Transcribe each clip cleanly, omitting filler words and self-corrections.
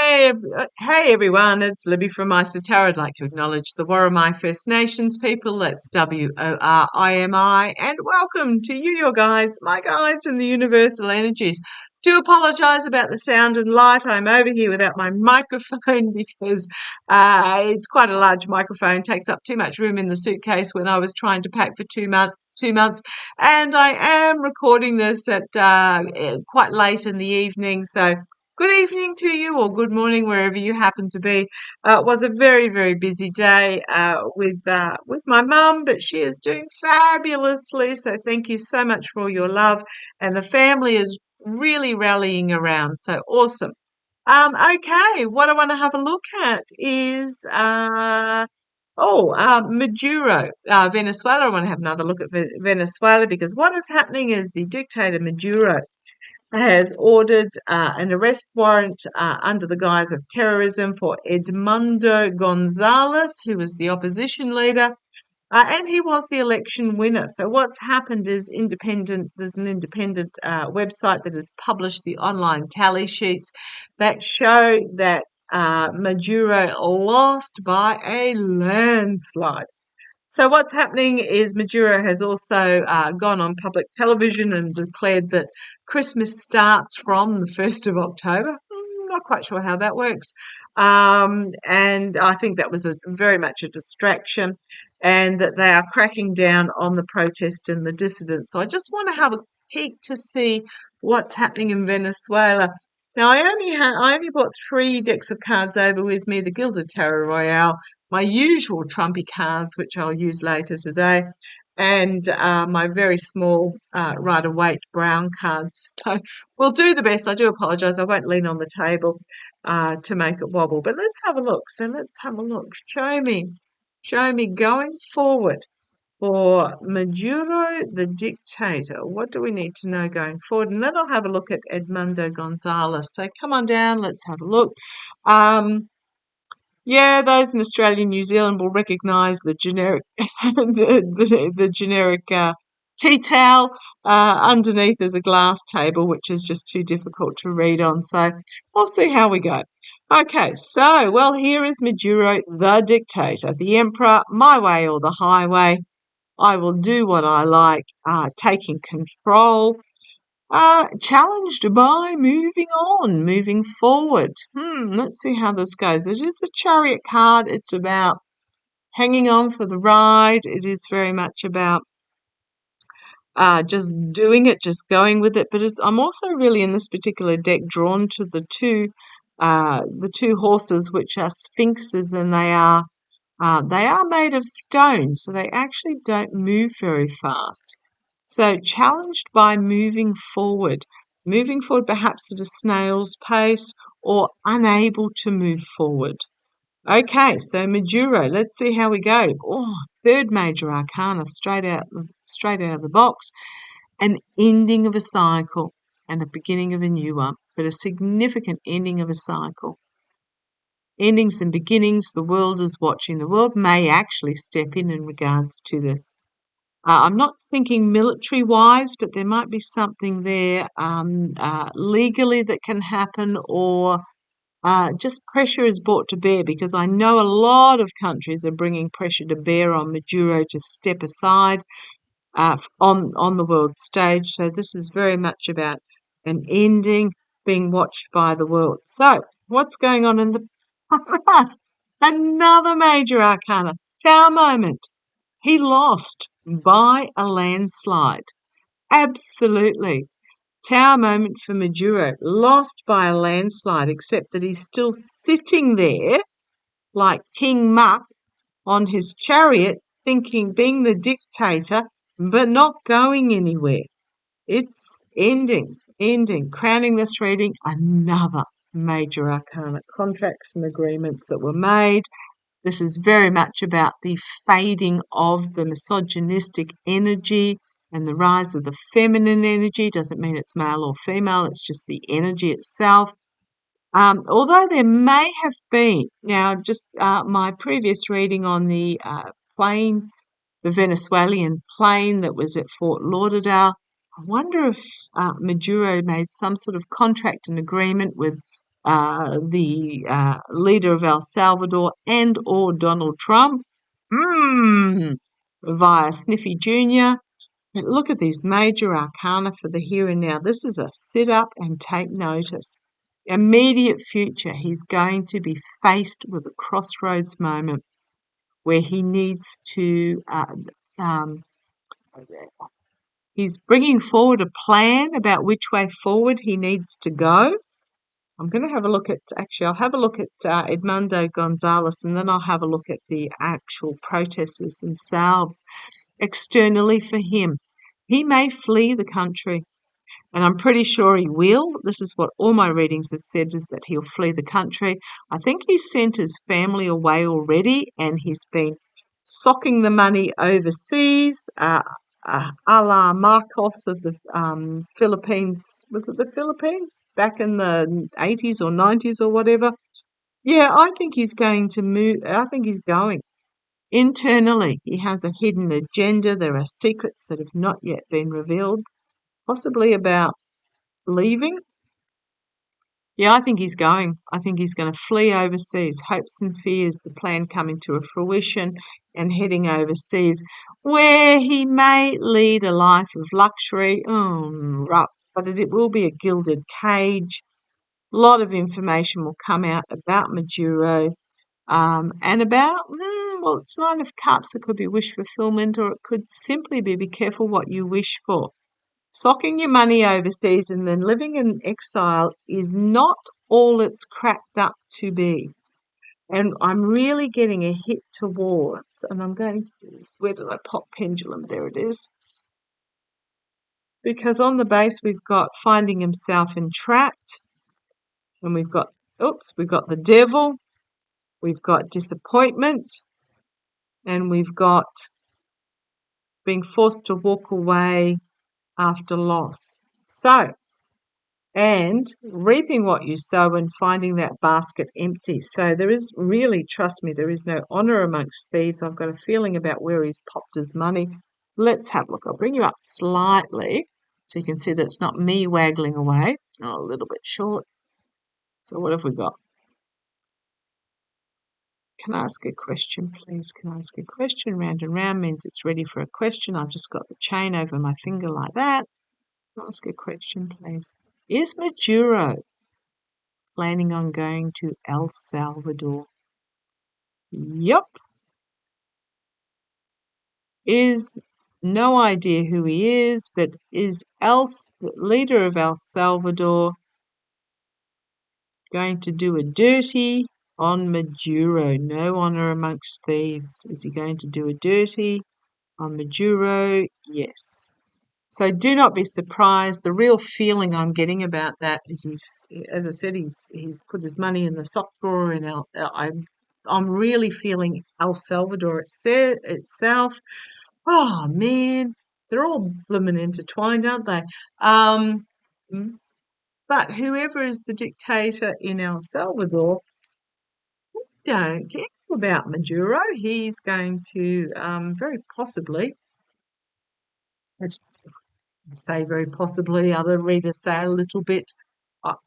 Hey everyone, it's Libby from maighstirtarot. I'd like to acknowledge the Worimi First Nations people, that's Worimi, and welcome to you, your guides, my guides and the universal energies. Do apologise about the sound and light. I'm over here without my microphone because it's quite a large microphone, takes up too much room in the suitcase when I was trying to pack for 2 months, and I am recording this at quite late in the evening, so good evening to you, or good morning, wherever you happen to be. It was a very, very busy day with my mum, but she is doing fabulously. So thank you so much for your love, and the family is really rallying around. So awesome. Okay, what I want to have a look at is Maduro, Venezuela. I want to have another look at Venezuela, because what is happening is the dictator Maduro has ordered an arrest warrant under the guise of terrorism for Edmundo Gonzalez, who was the opposition leader, and he was the election winner. So what's happened is there's an independent website that has published the online tally sheets that show that Maduro lost by a landslide. So what's happening is Maduro has also gone on public television and declared that Christmas starts from the 1st of October. Not quite sure how that works. And I think that was very much a distraction, and that they are cracking down on the protest and the dissidents. So I just want to have a peek to see what's happening in Venezuela. Now, I only brought 3 decks of cards over with me: the Gilded Tarot Royale, my usual Trumpy cards, which I'll use later today, and my very small Rider-Waite brown cards. So we'll do the best. I do apologise. I won't lean on the table to make it wobble. But let's have a look. So let's have a look. Show me going forward for Maduro, the dictator. What do we need to know going forward? And then I'll have a look at Edmundo Gonzalez. So come on down. Let's have a look. Yeah, those in Australia and New Zealand will recognise the generic the generic tea towel. Underneath is a glass table, which is just too difficult to read on. So we'll see how we go. Okay, so, well, here is Maduro, the dictator, the emperor, my way or the highway. I will do what I like, taking control. Challenged by moving forward. Let's see how this goes. It is the Chariot card. It's about hanging on for the ride. It is very much about just doing it, just going with it. But I'm also really in this particular deck drawn to the two horses, which are sphinxes, and they are made of stone, so they actually don't move very fast. So challenged by moving forward perhaps at a snail's pace, or unable to move forward. Okay, so Maduro, let's see how we go. Oh, 3rd major arcana, straight out of the box. An ending of a cycle and a beginning of a new one, but a significant ending of a cycle. Endings and beginnings, the world is watching. The world may actually step in regards to this. I'm not thinking military-wise, but there might be something there legally that can happen, or just pressure is brought to bear, because I know a lot of countries are bringing pressure to bear on Maduro to step aside on the world stage. So this is very much about an ending being watched by the world. So what's going on in the past? Another major arcana, Tower moment. He lost by a landslide. Absolutely. Tower moment for Maduro. Lost by a landslide, except that he's still sitting there like King Muck on his chariot, thinking, being the dictator, but not going anywhere. It's ending. Crowning this reading, another major arcana. Contracts and agreements that were made. This is very much about the fading of the misogynistic energy and the rise of the feminine energy. Doesn't mean it's male or female, it's just the energy itself. Although there may have been, now just my previous reading on the plane, the Venezuelan plane that was at Fort Lauderdale, I wonder if Maduro made some sort of contract and agreement with the leader of El Salvador and or Donald Trump, via Sniffy Jr. But look at these major arcana for the here and now. This is a sit up and take notice. Immediate future, he's going to be faced with a crossroads moment where he needs to, he's bringing forward a plan about which way forward he needs to go. I'm going to have a look at, actually, I'll have a look at Edmundo Gonzalez, and then I'll have a look at the actual protesters themselves externally for him. He may flee the country, and I'm pretty sure he will. This is what all my readings have said, is that he'll flee the country. I think he's sent his family away already, and he's been socking the money overseas, a la Marcos of the Philippines. Was it the Philippines? Back in the 80s or 90s or whatever. Yeah, I think he's going to move. I think he's going. Internally, he has a hidden agenda. There are secrets that have not yet been revealed, possibly about leaving. Yeah, I think he's going. I think he's going to flee overseas. Hopes and fears, the plan coming to a fruition, and heading overseas, where he may lead a life of luxury. But it will be a gilded cage. A lot of information will come out about Maduro, and about, well, it's Nine of Cups. It could be wish fulfillment, or it could simply be careful what you wish for. Socking your money overseas and then living in exile is not all it's cracked up to be. And I'm really getting a hit towards, and I'm going to, where did I pop pendulum? There it is. Because on the base we've got finding himself entrapped, and we've got the devil, we've got disappointment, and we've got being forced to walk away after loss. So, and reaping what you sow and finding that basket empty. So there is really, trust me, there is no honour amongst thieves. I've got a feeling about where he's popped his money. Let's have a look. I'll bring you up slightly so you can see that it's not me waggling away. Oh, a little bit short. So what have we got? Can I ask a question, please? Can I ask a question? Round and round means it's ready for a question. I've just got the chain over my finger like that. Ask a question, please. Is Maduro planning on going to El Salvador? Yup. Is no idea who he is, but is the leader of El Salvador going to do a dirty on Maduro? No honour amongst thieves. Is he going to do a dirty on Maduro? Yes. So do not be surprised. The real feeling I'm getting about that is he's, as I said, he's put his money in the sock drawer, and I'm really feeling El Salvador itself. Oh man, they're all blooming intertwined, aren't they? But whoever is the dictator in El Salvador, don't care about Maduro. He's going to very possibly, I just say very possibly, other readers say a little bit.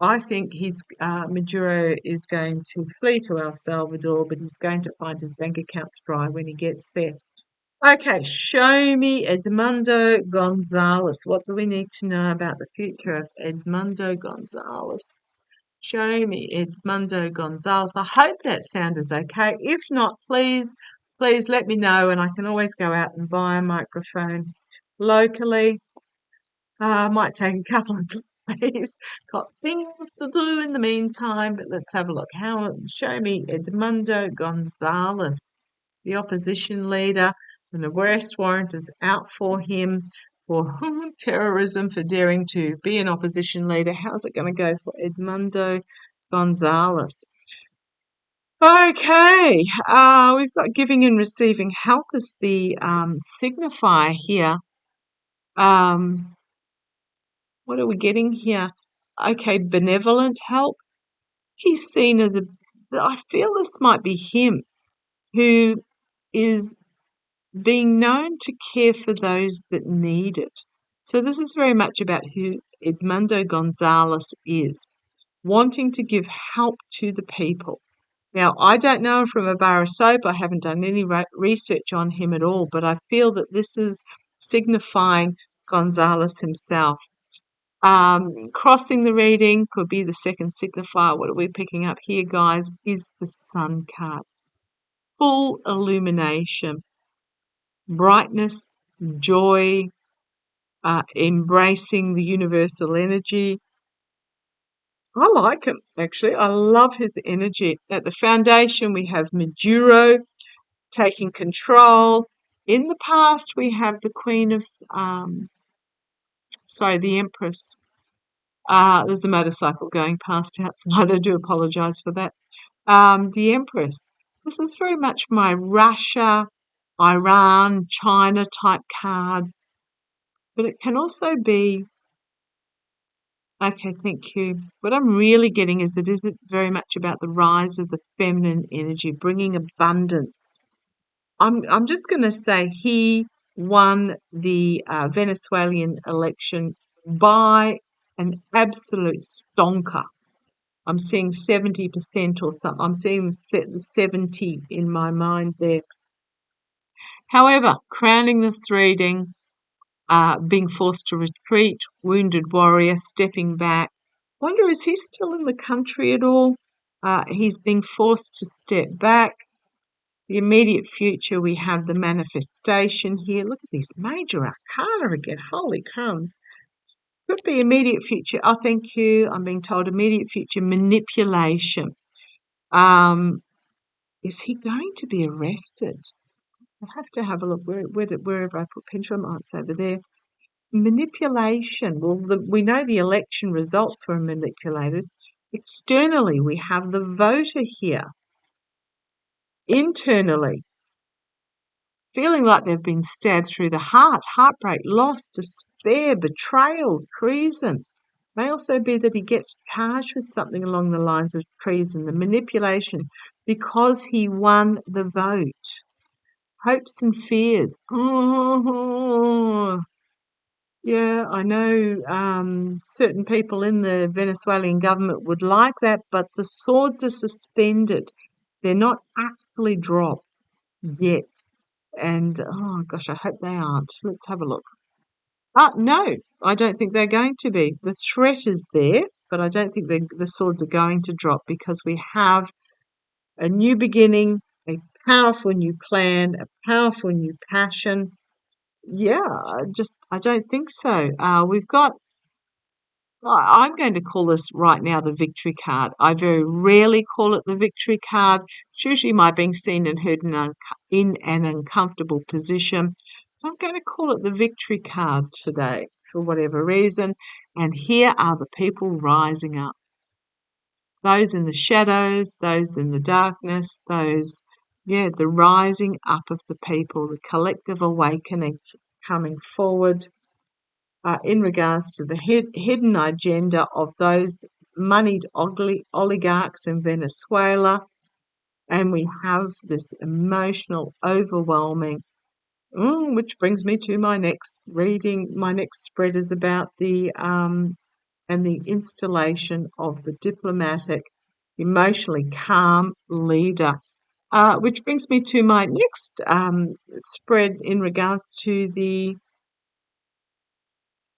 I think Maduro is going to flee to El Salvador, but he's going to find his bank accounts dry when he gets there. Okay, show me Edmundo Gonzalez. What do we need to know about the future of Edmundo Gonzalez? Show me Edmundo Gonzalez. I hope that sound is okay. If not, please let me know, and I can always go out and buy a microphone locally. Might take a couple of days. Got things to do in the meantime, but let's have a look. Show me Edmundo Gonzalez, the opposition leader, and the arrest warrant is out for him for terrorism, for daring to be an opposition leader. How's it going to go for Edmundo Gonzalez? Okay, we've got giving and receiving help as the signifier here. What are we getting here? Okay, benevolent help. He's seen as I feel this might be him who is being known to care for those that need it. So this is very much about who Edmundo Gonzalez is. wanting to give help to the people. Now, I don't know him from a bar of soap. I haven't done any research on him at all, but I feel that this is signifying Gonzalez himself. Crossing the reading could be the second signifier. What are we picking up here, guys, is the Sun card. Full illumination, brightness, joy, embracing the universal energy. I like him, actually. I love his energy. At the foundation, we have Maduro taking control. In the past, we have the the Empress. There's a motorcycle going past outside. I do apologize for that. The Empress. This is very much my Russia, Iran, China type card. But it can also be, okay, thank you. What I'm really getting is that is it very much about the rise of the feminine energy, bringing abundance. I'm just going to say he won the Venezuelan election by an absolute stonker. I'm seeing 70% or something. I'm seeing 70 in my mind there. However, crowning this reading, being forced to retreat, wounded warrior, stepping back. Wonder, is he still in the country at all? He's being forced to step back. The immediate future, we have the manifestation here. Look at this major arcana again. Holy crumbs. Could be immediate future. Oh, thank you. I'm being told immediate future manipulation. Is he going to be arrested? I'll have to have a look wherever I put pendulum marks over there. Manipulation. Well, we know the election results were manipulated. Externally, we have the voter here. Internally, feeling like they've been stabbed through the heart, heartbreak, loss, despair, betrayal, treason. May also be that he gets charged with something along the lines of treason, the manipulation, because he won the vote. Hopes and fears. Oh, yeah, I know certain people in the Venezuelan government would like that, but the swords are suspended. They're not actually dropped yet. And, oh gosh, I hope they aren't. Let's have a look. No, I don't think they're going to be. The threat is there, but I don't think the swords are going to drop because we have a new beginning, a powerful new plan, a powerful new passion. Yeah, I don't think so. We've got, I'm going to call this right now the victory card. I very rarely call it the victory card. It's usually my being seen and heard in an uncomfortable position. I'm going to call it the victory card today for whatever reason. And here are the people rising up. Those in the shadows, those in the darkness, the rising up of the people, the collective awakening coming forward. In regards to the hidden agenda of those moneyed oligarchs in Venezuela. And we have this emotional, overwhelming, which brings me to my next reading. My next spread is about the installation of the diplomatic, emotionally calm leader. Which brings me to my next spread in regards to the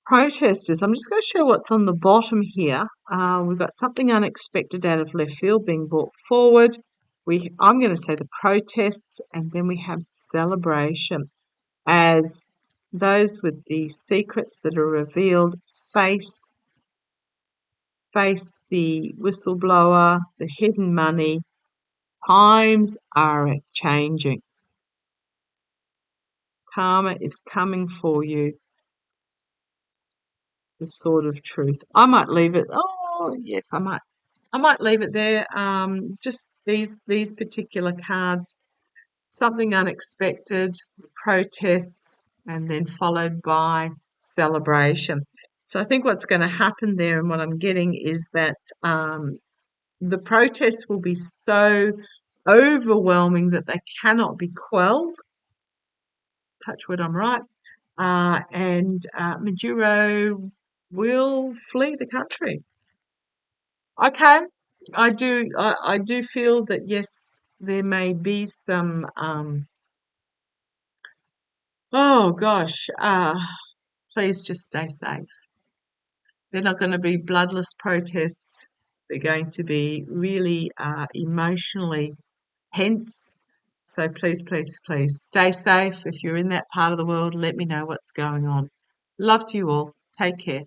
protesters. I'm just going to show what's on the bottom here. We've got something unexpected out of left field being brought forward. I'm going to say the protests, and then we have celebration as those with the secrets that are revealed face the whistleblower, the hidden money. Times are changing. Karma is coming for you. The sword of truth. I might leave it. Oh, yes, I might leave it there. Just these particular cards. Something unexpected, protests, and then followed by celebration. So I think what's going to happen there, and what I'm getting, is that the protests will be so overwhelming that they cannot be quelled. Touch wood, I'm right. And Maduro will flee the country. Okay, I do feel that yes, there may be some oh gosh, please just stay safe. They're not going to be bloodless protests. They're going to be really emotionally tense. So please, please, please stay safe. If you're in that part of the world, let me know what's going on. Love to you all. Take care.